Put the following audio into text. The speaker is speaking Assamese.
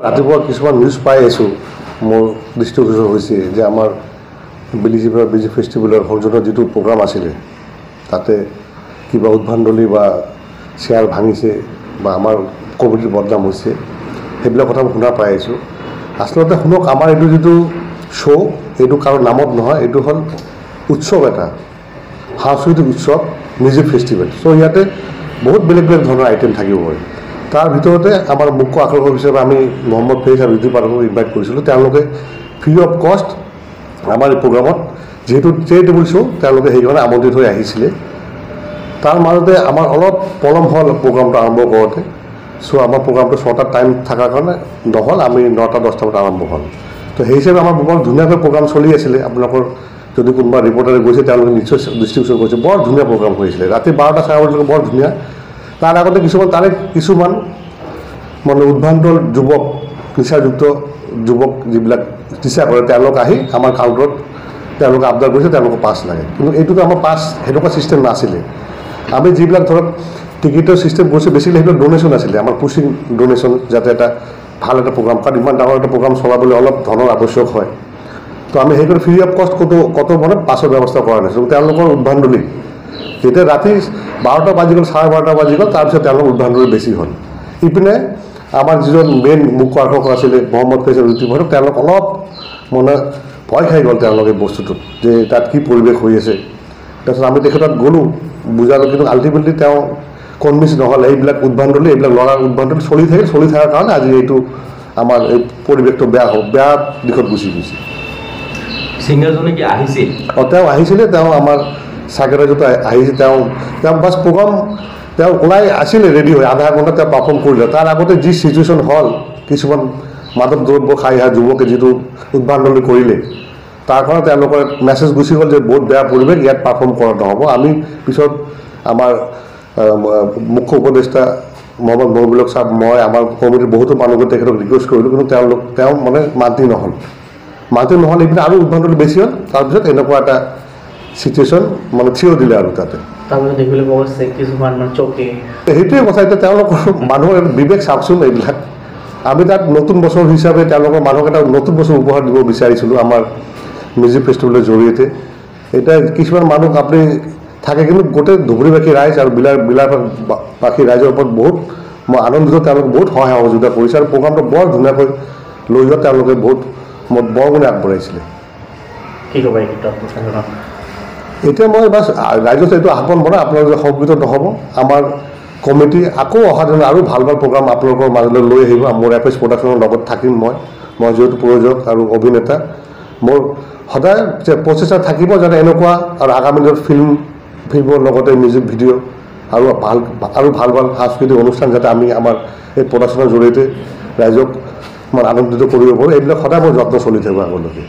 ৰাতিপুৱা কিছুমান নিউজ পাই আছোঁ মোৰ দৃষ্টিগোচৰ হৈছে যে আমাৰ বিজি ফেষ্টিভেলৰ সংযোজনৰ যিটো প্ৰগ্ৰাম আছিলে তাতে কিবা উদ্ভণ্ডলি বা চেয়াৰ ভাঙিছে বা আমাৰ কমিটিৰ বদনাম হৈছে সেইবিলাক কথা শুনা পাই আছোঁ। আচলতে শুনক, আমাৰ এইটো যিটো শ্ব' এইটো কাৰো নামত নহয়, এইটো হ'ল উৎসৱ, এটা সাংস্কৃতিক উৎসৱ, মিউজিক ফেষ্টিভেল। চ' ইয়াতে বহুত বেলেগ বেলেগ ধৰণৰ আইটেম থাকিব পাৰে। তাৰ ভিতৰতে আমাৰ মুখ্য আকৰ্ষক হিচাপে আমি মহম্মদ ফেইজ আৰু ঋতু পাঠকক ইনভাইট কৰিছিলোঁ। তেওঁলোকে ফ্ৰী অফ কষ্ট আমাৰ এই প্ৰগ্ৰামত, যিহেতু চেৰিটেবল শ্ব', তেওঁলোকে সেইকাৰণে আমন্ত্ৰিত হৈ আহিছিলে। তাৰ মাজতে আমাৰ অলপ পলম হ'ল প্ৰগ্ৰামটো আৰম্ভ কৰোঁতে। চ' আমাৰ প্ৰগ্ৰামটো 6টাত টাইম থকাৰ কাৰণে নহ'ল, আমি 9টা 10টা বজাত আৰম্ভ হ'ল। তো সেই হিচাপে আমাৰ বৰ ধুনীয়াকৈ প্ৰগ্ৰাম চলি আছিলে। আপোনালোকৰ যদি কোনোবা ৰিপৰ্টাৰে গৈছে তেওঁলোকে নিশ্চয় দৃষ্টিগোচৰ কৰিছে, বৰ ধুনীয়া প্ৰগ্ৰাম হৈছিলে। ৰাতি 12টা 4টা বজালৈকে বৰ ধুনীয়া। তাৰ আগতে কিছুমান মানে উদ্ভ্ৰান্ত যুৱক, নিচাযুক্ত যুৱক যিবিলাক নিচা কৰে, তেওঁলোক আহি আমাৰ কাউণ্টাৰত তেওঁলোকে আবদাৰ কৰিছে তেওঁলোকৰ পাছ লাগে। কিন্তু এইটোতো আমাৰ পাছ সেনেকুৱা ছিষ্টেম নাছিলে। আমি যিবিলাক ধৰক টিকেটৰ ছিষ্টেম কৰিছোঁ বেছিকৈ সেইবিলাক ডনেশ্যন আছিলে, আমাৰ পুচিং ডনেশ্যন, যাতে এটা ভাল এটা প্ৰগ্ৰাম, কাৰণ ইমান ডাঙৰ এটা প্ৰগ্ৰাম চলাবলৈ অলপ ধনৰ আৱশ্যক হয়। তো আমি সেইকাৰণে ফ্ৰী অফ কষ্ট কত মানে পাছৰ ব্যৱস্থা কৰা নাছিলোঁ। তেওঁলোকৰ উদ্ভণ্ডলি যেতিয়া ৰাতি 12টা বাজি গ'ল, 12:30 বাজি গ'ল, তাৰপিছত তেওঁলোকৰ উদ্ভণ্ডলি বেছি হ'ল। ইপিনে আমাৰ যিজন মেইন মুখ্য আকৰ্ষক আছিলে মহম্মদ ফেইজ আৰু ঋতু পাঠক, তেওঁলোক অলপ মানে ভয় খাই গ'ল তেওঁলোকে বস্তুটোত, যে তাত কি পৰিৱেশ হৈ আছে। তাৰপিছত আমি তেখেতক গ'লোঁ, বুজালোঁ, কিন্তু আল্টিমেটলি তেওঁ কনভিন্স নহ'ল। এইবিলাক উদ্ভণ্ডলি, এইবিলাক ল'ৰাৰ উদ্ভণ্ডলি চলি থকাৰ কাৰণে আজি এইটো আমাৰ এই পৰিৱেশটো বেয়া দিশত গুচি গৈছে। ছিংগাৰজনে কি আহিছিল? তেওঁ আহিছিলে, তেওঁ আমাৰ চাৰ্কেটাৰীটো আহিছে। তেওঁ বাছ প্ৰগ্ৰাম তেওঁ ওলাই আছিলে ৰেডি হৈ, আধা ঘণ্টা তেওঁ পাৰফৰ্ম কৰিলে। তাৰ আগতে যি চিটুৱেশ্যন হ'ল, কিছুমান মাদক দ্ৰব্য খাই অহা যুৱকে যিটো উদ্ভণ্ডলি কৰিলে, তাৰ কাৰণে তেওঁলোকৰ মেছেজ গুচি গ'ল যে বহুত বেয়া পৰিৱেশ, ইয়াত পাৰফৰ্ম কৰা নহ'ব। আমি পিছত আমাৰ মুখ্য উপদেষ্টা মহম্মদ মহিবুলক ছাৰ, মই আমাৰ কমিটিৰ বহুতো মানুহকে তেখেতক ৰিকুৱেষ্ট কৰিলোঁ, কিন্তু তেওঁ মানে মান্তি নহ'ল। এইপিনে আৰু উদ্ভণ্ডলি বেছি হ'ল। তাৰপিছত এনেকুৱা এটা চিটুৱেশ্যন মানে থিয় দিলে আৰু তাতে। তাৰপিছত দেখিবলৈ পোৱা গৈছে কিছুমান চকী, সেইটোৱে কথা। এতিয়া তেওঁলোকৰ মানুহৰ বিবেক চাওকচোন। এইবিলাক আমি তাত নতুন বছৰ হিচাপে তেওঁলোকৰ মানুহক এটা নতুন বছৰ উপহাৰ দিব বিচাৰিছিলোঁ আমাৰ মিউজিক ফেষ্টিভেলৰ জৰিয়তে। এতিয়া কিছুমান মানুহ আপুনি থাকে, কিন্তু গোটেই ধুবুৰীবাসী ৰাইজ আৰু বিলাসবাসী ৰাইজৰ ওপৰত বহুত মই আনন্দিত। তেওঁলোকে বহুত সহায় সহযোগিতা কৰিছে আৰু প্ৰগ্ৰামটো বৰ ধুনীয়াকৈ লৈ যোৱাত তেওঁলোকে বহুত বৰ গুণে আগবঢ়াইছিলে। কি ক'ব এই ক্ষেত্ৰত? এতিয়া মই বাছ ৰাইজক এইটো আহ্বান বনাওঁ, আপোনালোকে সংকৃত নহ'ব। আমাৰ কমিটি আকৌ অহা দিনত আৰু ভাল প্ৰগ্ৰাম আপোনালোকৰ মাজলৈ লৈ আহিব। মোৰ FS প্ৰডাকশ্যনৰ লগত থাকিম মই যিহেতু প্ৰযোজক আৰু অভিনেতা। মোৰ সদায় প্ৰচেষ্টা থাকিব যাতে এনেকুৱা আৰু আগামী দিনত ফিল্মৰ লগতে মিউজিক ভিডিঅ' আৰু ভাল সাংস্কৃতিক অনুষ্ঠান যাতে আমি আমাৰ এই প্ৰডাকশ্যনৰ জৰিয়তে ৰাইজক আনন্দিত কৰিব পাৰোঁ। এইবিলাক সদায় মোৰ যত্ন চলি থাকিব আগলৈকে।